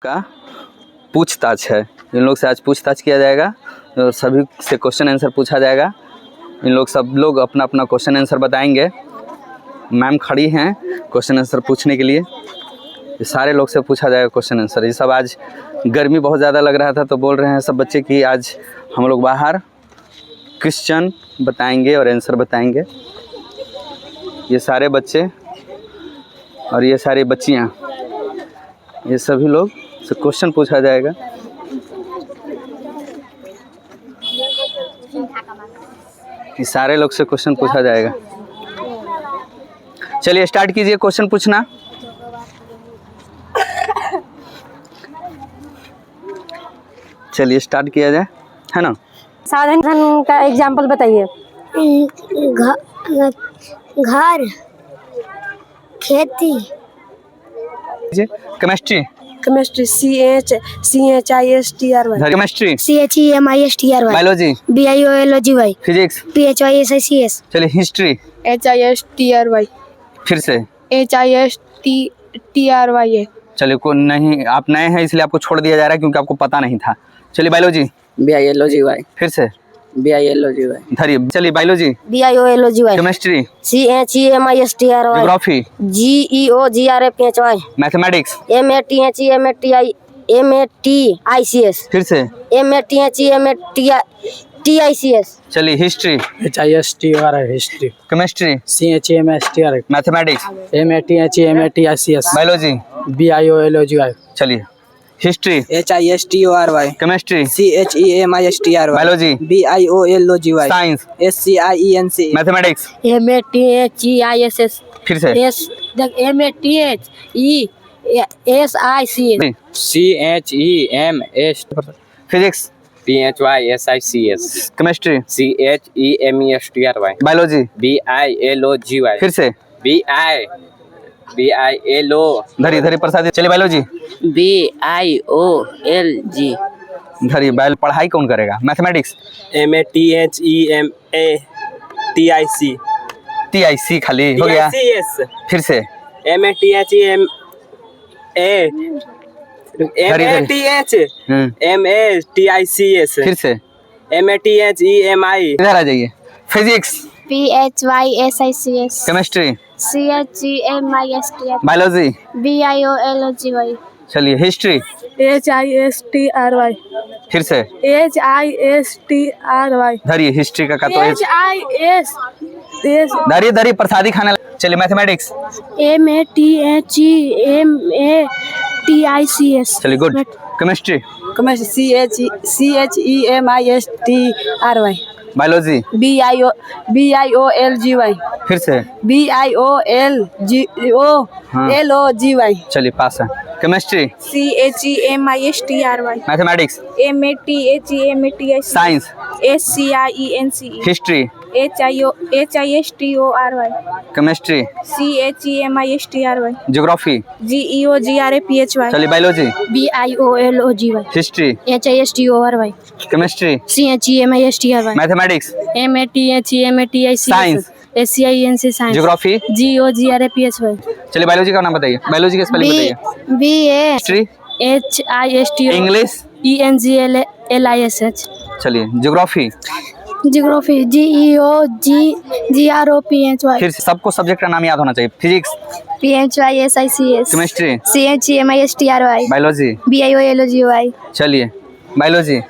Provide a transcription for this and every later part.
का पूछताछ है। इन लोग से आज पूछताछ किया जाएगा और सभी से क्वेश्चन आंसर पूछा जाएगा। इन लोग सब लोग अपना अपना क्वेश्चन आंसर बताएंगे। मैम खड़ी हैं क्वेश्चन आंसर पूछने के लिए। ये सारे लोग से पूछा जाएगा क्वेश्चन आंसर। ये सब आज गर्मी बहुत ज़्यादा लग रहा था तो बोल रहे हैं सब बच्चे कि आज हम लोग बाहर क्वेश्चन बताएंगे और आंसर बताएंगे। ये सारे बच्चे और ये सारी बच्चियाँ, ये सभी लोग से क्वेश्चन पूछा जाएगा। ये सारे लोग से क्वेश्चन पूछा जाएगा। चलिए स्टार्ट कीजिए क्वेश्चन पूछना। चलिए स्टार्ट किया जाए, है ना। साधन का एग्जाम्पल बताइए। घर, खेती। Chemistry. Chemistry CHISTRY। Chemistry CHEMISTRY। Biology BIOLOGY। Physics PHYSICS। चलिए हिस्ट्री HISTRY। फिर से HISTRY। चलिए को नहीं, आप नए हैं इसलिए आपको छोड़ दिया जा रहा है क्योंकि आपको पता नहीं था। चलिए बायोलॉजी BIOLOGY। फिर से BIOLOGY। धरिए। चलिए biology BIOLOGY। Chemistry CHEMISTRY। Geography GEOGRAPHY। Mathematics MATHEMATICS। फिर से MATHEMATICS। चलिए history HISTRY। History. Chemistry CHEMISTRY। Mathematics MATHEMATICS। Biology BIOLOGY। चलिए history HISTORY। Chemistry CHEMISTRY। Biology BIOLOGY। Science SCIENC। Mathematics MATHESIS। फिर से MATHESICS। CHEMS। Physics PHYSICS। Chemistry CHEMISTRY। Biology BIOLOGY। फिर से BIOLO। धरी धरी प्रसाद। चलिए बायोलॉजी BIOLG। धरी बायो पढ़ाई कौन करेगा। Mathematics MATHEMATIC। TIC खाली हो गया। फिर से MATHEMATICS। फिर से MATHEMI। इधर आ जाइए। Physics PHYSICS। Chemistry CHEMISTRY। Biology BIOLOGY। चलिए हिस्ट्री HISTRY। फिर से HISTRY। धरिए हिस्ट्री का तो HIS। धरिए धरिए प्रसादी खाना। चलिए मैथमेटिक्स MATHEMATICS। चलिए good. Chemistry CHEMISTRY। Biology BIOLGY। फिर से BIOLOGY। चलिए पास है। Chemistry CHEMISTRY। Mathematics MATHEMATIC। Science SCIENCE। History HISTORY। Chemistry CHEMISTRY। Geography GEOGRAPHY। चलिए biology BIOLOGY। History HISTORY। Chemistry CHEMISTRY। Mathematics MATHEMATICS। Science SCIENCE। Science geography GEOGRAPHY। चलिए biology का नाम बताइए। Biology का स्पेलिंग बताइए। History BAHISTORY। English ENGLISH। चलिए geography geography GEOGRAPHY। फिर से सबको सब्जेक्ट का नाम याद होना चाहिए। Physics PHYSICS। Chemistry CHEMISTRY। Biology BIOLOGY। चलिए बायोलॉजी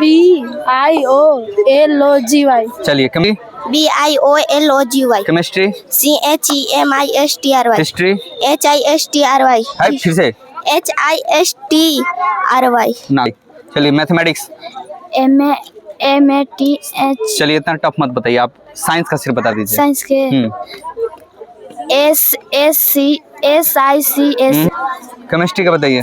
BIOLOGY। चलिए BIOLOGY। Chemistry CHEMISTRY। History HISTRY। फिर से HISTRY। ना। चलिए मैथमेटिक्स MATH। चलिए इतना टफ मत बताइए, आप साइंस का सिर्फ बता दीजिए। साइंस के SICS। केमिस्ट्री का बताइए।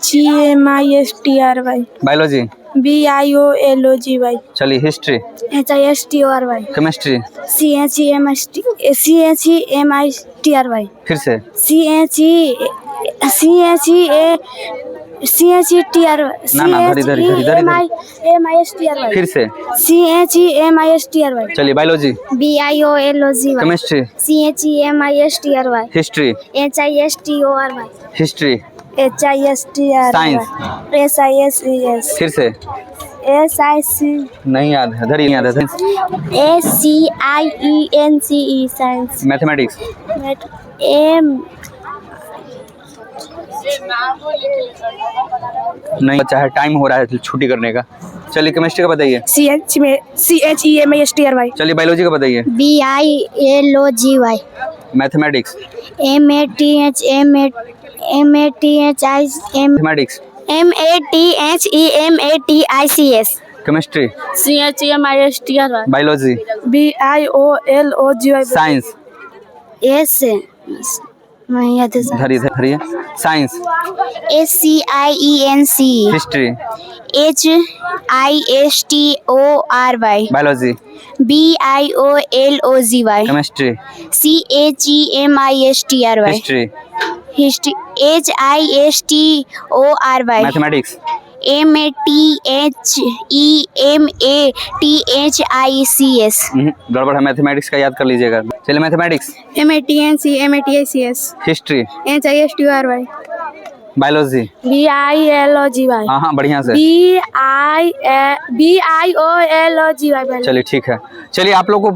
CHEMISTRY। Biology BIOLOGY। चलिए हिस्ट्री HISTRY। Chemistry CHEMISTRY। फिर से CHEMISTRY। फिर से CHEMISTRY। चलिए biology BIOLOGY। Chemistry CHEMISTRY। History HISTORY। History HISTRY science SISES फिर से SIC नहीं याद है, इधर ही याद है। ACIENCE साइंस मैथमेटिक्स M नहीं बच्चा है, टाइम हो रहा है छुट्टी करने का। चलिए केमिस्ट्री का बताइए। CHEMISTRY चलिए बायोलॉजी का बताइए। BILOGY mathematics mathematics MATHEMATICS chemistry CHEMISTRY biology BIOLOGY science S नहीं याद है sir धरिए धरिए science SCIENC history HISTORY biology BIOLOGY chemistry CHEMISTRY history HISTORY mathematics MATHEMATHICS गड़बड़ है, मैथमेटिक्स का याद कर लीजिएगा। चलिए mathematics MATNCMATICS history HISTRY biology BIOLOGY हाँ हाँ बढ़िया से। BIOLOGY चलिए ठीक है। चलिए आप लोग को